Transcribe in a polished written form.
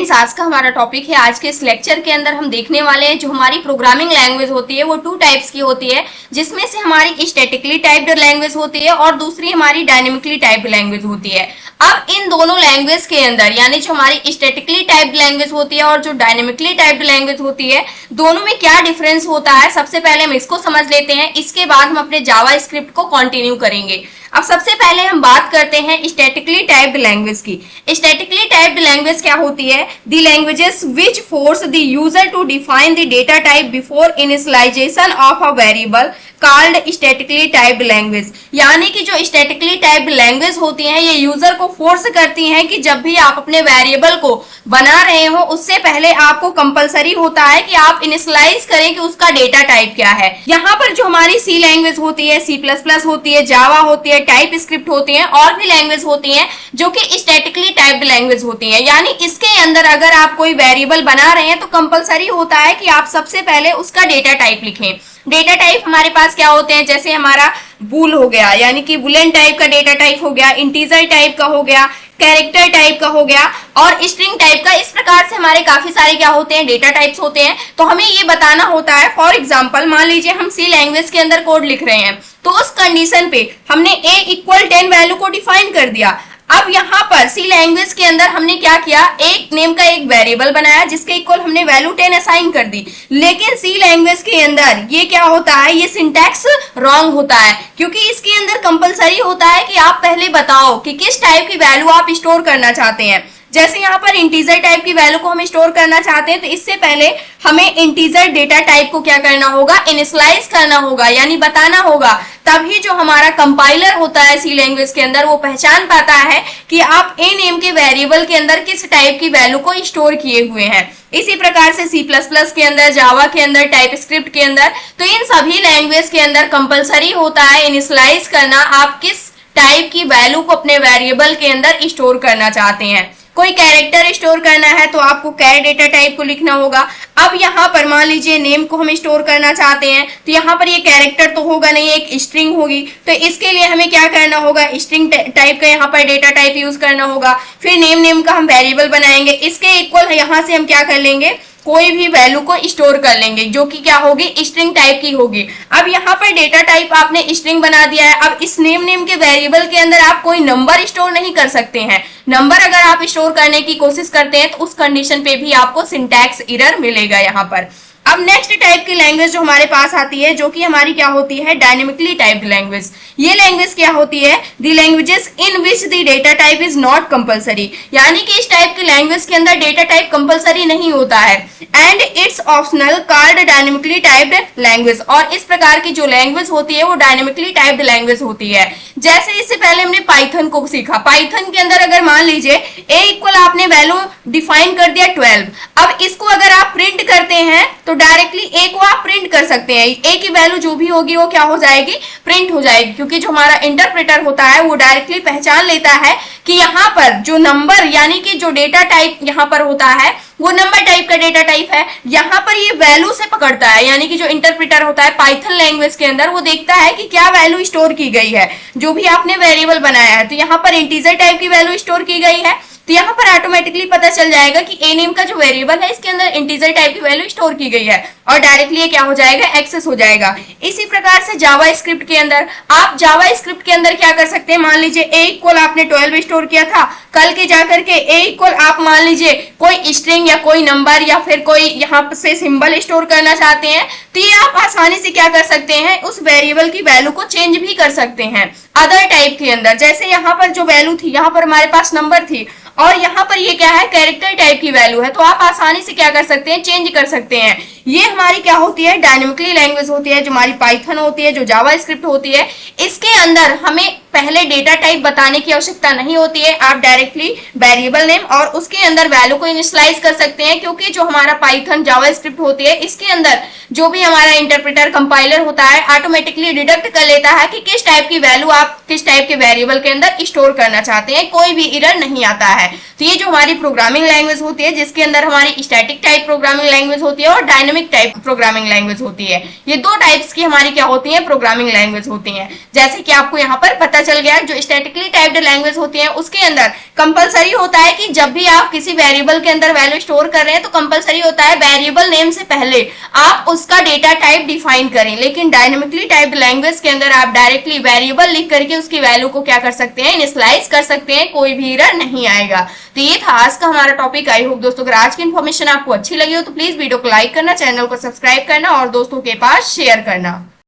Students, आज का हमारा टॉपिक है। आज के इस लेक्चर के अंदर हम देखने वाले हैं जो हमारी प्रोग्रामिंग लैंग्वेज होती है वो टू टाइप्स की होती है, जिसमें से हमारी स्टैटिकली टाइप्ड लैंग्वेज होती है और दूसरी हमारी डायनेमिकली टाइप्ड लैंग्वेज होती है। अब इन दोनों लैंग्वेज के अंदर यानी जो हमारी स्टैटिकली टाइप्ड लैंग्वेज होती है और जो डायनेमिकली टाइप्ड लैंग्वेज होती है, दोनों में क्या डिफरेंस होता है, सबसे पहले हम इसको समझ लेते हैं। इसके बाद हम अपने जावा स्क्रिप्ट को कंटिन्यू करेंगे। अब सबसे पहले हम बात करते हैं स्टैटिकली टाइप्ड लैंग्वेज की। स्टैटिकली टाइप्ड लैंग्वेज क्या होती है? The languages which force the user to define the data type before initialisation of a variable called statically typed language. यानी कि जो स्टैटिकली टाइप्ड लैंग्वेज होती हैं ये यूजर को फोर्स करती हैं कि जब भी आप अपने वेरिएबल को बना रहे हो उससे पहले आपको कंपलसरी होता है कि आप इनिशियलाइज करें कि उसका डेटा टाइप क्या है। यहाँ पर जो हमारी सी लैंग्वेज होती है, C++ होती है, जावा होती है, टाइप स्क्रिप्ट होती हैं और भी लैंग्वेज होती हैं जो कि स्टैटिकली टाइप्ड लैंग्वेज होती हैं। यानी इसके अंदर अगर आप कोई वेरिएबल बना रहे हैं तो कंपलसरी होता है कि आप सबसे पहले उसका डेटा टाइप लिखें। डेटा टाइप हमारे पास क्या होते हैं, जैसे हमारा बूल हो गया यानी कि बुलियन टाइप का डेटा टाइप हो गया, इंटीजर टाइप का हो गया, कैरेक्टर टाइप का हो गया और स्ट्रिंग टाइप का। इस प्रकार से हमारे काफी सारे क्या होते हैं, डेटा टाइप्स होते हैं। तो हमें ये बताना होता है, फॉर एग्जांपल मान लीजिए हम सी लैंग्वेज के अंदर कोड लिख रहे हैं तो उस कंडीशन पे हमने a = 10 वैल्यू को डिफाइन कर दिया। अब यहाँ पर सी लैंग्वेज के अंदर हमने क्या किया, एक नेम का एक वेरिएबल बनाया जिसके इक्वल हमने वैल्यू 10 असाइन कर दी। लेकिन सी लैंग्वेज के अंदर ये क्या होता है, ये सिंटैक्स रॉन्ग होता है, क्योंकि इसके अंदर कंपलसरी होता है कि आप पहले बताओ कि किस टाइप की वैल्यू आप स्टोर करना चाहते हैं। जैसे यहाँ पर इंटीजर टाइप की वैल्यू को हम स्टोर करना चाहते हैं तो इससे पहले हमें इंटीजर डेटा टाइप को क्या करना होगा, इनिशियलाइज करना होगा यानी बताना होगा। तभी जो हमारा कंपाइलर होता है सी लैंग्वेज के अंदर वो पहचान पाता है कि आप ए नेम के वेरिएबल के अंदर किस टाइप की वैल्यू को स्टोर किए हुए हैं। इसी प्रकार से C++ के अंदर, जावा के अंदर, टाइप स्क्रिप्ट के अंदर, तो इन सभी लैंग्वेज के अंदर कंपलसरी होता है इनिशियलाइज करना आप किस टाइप की वैल्यू को अपने वेरिएबल के अंदर स्टोर करना चाहते हैं। कोई कैरेक्टर स्टोर करना है तो आपको कैर डेटा टाइप को लिखना होगा। अब यहाँ पर मान लीजिए नेम को हम स्टोर करना चाहते हैं तो यहाँ पर ये कैरेक्टर तो होगा नहीं, एक स्ट्रिंग होगी, तो इसके लिए हमें क्या करना होगा, स्ट्रिंग टाइप का यहाँ पर डेटा टाइप यूज करना होगा। फिर नेम का हम वेरिएबल बनाएंगे, इसके इक्वल यहाँ से हम क्या कर लेंगे, कोई भी वैल्यू को स्टोर कर लेंगे जो कि क्या होगी, स्ट्रिंग टाइप की होगी। अब यहाँ पर डेटा टाइप आपने स्ट्रिंग बना दिया है। अब इस नेम के वेरिएबल के अंदर आप कोई नंबर स्टोर नहीं कर सकते हैं। नंबर अगर आप स्टोर करने की कोशिश करते हैं तो उस कंडीशन पे भी आपको सिंटैक्स एरर मिलेगा यहाँ पर। अब नेक्स्ट टाइप की लैंग्वेज जो हमारे पास आती है जो कि हमारी क्या होती है, डायनेमिकली टाइप्ड लैंग्वेज। ये लैंग्वेज क्या होती है, the languages in which the data type is not compulsory. यानी कि इस टाइप की लैंग्वेज के अंदर डेटा टाइप कंपलसरी नहीं होता है and it's optional called dynamically typed language. और इस प्रकार की जो लैंग्वेज होती है वो डायनेमिकली टाइप्ड लैंग्वेज होती है। जैसे इससे पहले हमने पाइथन को सीखा। पाइथन के अंदर अगर मान लीजिए a आपने वैल्यू डिफाइन कर दिया 12, अब इसको अगर आप प्रिंट करते हैं तो डायरेक्टली a को आप प्रिंट कर सकते हैं। a की वैल्यू जो भी होगी वो क्या हो जाएगी, प्रिंट हो जाएगी, क्योंकि जो हमारा इंटरप्रेटर होता है वो डायरेक्टली पहचान लेता है कि यहाँ पर जो नंबर यानी कि जो डेटा टाइप यहाँ पर होता है वो नंबर टाइप का डेटा टाइप है। यहाँ पर ये वैल्यू से पकड़ता है, यानी कि जो इंटरप्रेटर होता है पाइथन लैंग्वेज के अंदर वो देखता है कि क्या वैल्यू स्टोर की गई है, जो भी आपने वेरिएबल बनाया है। तो यहाँ पर इंटीजर टाइप की वैल्यू स्टोर की गई है तो यहाँ पर ऑटोमेटिकली पता चल जाएगा कि ए नेम का जो वेरिएबल है इसके अंदर इंटीजर टाइप की वैल्यू स्टोर की गई है और डायरेक्टली ये क्या हो जाएगा, एक्सेस हो जाएगा। इसी प्रकार से जावा स्क्रिप्ट के अंदर, आप जावा स्क्रिप्ट के अंदर क्या कर सकते हैं, मान लीजिए a आपने 12 स्टोर किया था, कल के जाकर के a आप मान लीजिए कोई स्ट्रिंग या कोई नंबर या फिर कोई यहाँ से सिंबल स्टोर करना चाहते हैं तो ये आप आसानी से क्या कर सकते हैं, उस वेरिएबल की वैल्यू को चेंज भी कर सकते हैं अदर टाइप के अंदर। जैसे यहाँ पर जो वैल्यू थी, यहाँ पर हमारे पास नंबर थी और यहाँ पर ये क्या है, कैरेक्टर टाइप की वैल्यू है, तो आप आसानी से क्या कर सकते हैं, चेंज कर सकते हैं। ये हमारी क्या होती है, डायनेमिकली लैंग्वेज होती है, जो हमारी पाइथन होती है, जो जावा स्क्रिप्ट होती है। इसके अंदर हमें पहले डेटा टाइप बताने की आवश्यकता नहीं होती है, आप डायरेक्टली वेरिएबल नेम और उसके अंदर वैल्यू को इनिशियलाइज कर सकते हैं, क्योंकि जो हमारा पाइथन जावा स्क्रिप्ट होती है इसके अंदर जो भी हमारा इंटरप्रेटर कंपाइलर होता है ऑटोमेटिकली डिडक्ट कर लेता है कि किस टाइप की वैल्यू आप किस टाइप के वेरिएबल के अंदर स्टोर करना चाहते हैं, कोई भी एरर नहीं आता है। तो ये जो हमारी प्रोग्रामिंग लैंग्वेज होती है, जिसके अंदर हमारी स्टैटिक टाइप प्रोग्रामिंग लैंग्वेज होती है और डायनेमिक टाइप प्रोग्रामिंग लैंग्वेज होती है, ये दो टाइप्स की हमारी क्या होती है, प्रोग्रामिंग लैंग्वेज होती है। जैसे कि आपको यहाँ पर पता चल गया, जो स्टैटिकली टाइप्ड लैंग्वेज होती है उसके अंदर कंपलसरी होता है कि जब भी आप किसी वेरिएबल के अंदर वैल्यू स्टोर कर रहे हैं तो कंपलसरी होता है वेरिएबल नेम से पहले आप उसका डेटा टाइप डिफाइन करें। लेकिन डायनेमिकली टाइप्ड लैंग्वेज के अंदर आप डायरेक्टली वेरिएबल लिख करके उसकी वैल्यू को क्या कर सकते हैं, इनिशियलाइज कर सकते हैं, कोई भी एरर नहीं आएगा। तो ये था आज का हमारा टॉपिक। आई होप दोस्तों अगर आज की इन्फॉर्मेशन आपको अच्छी लगी हो तो प्लीज वीडियो को लाइक करना, चैनल को सब्सक्राइब करना और दोस्तों के पास शेयर करना।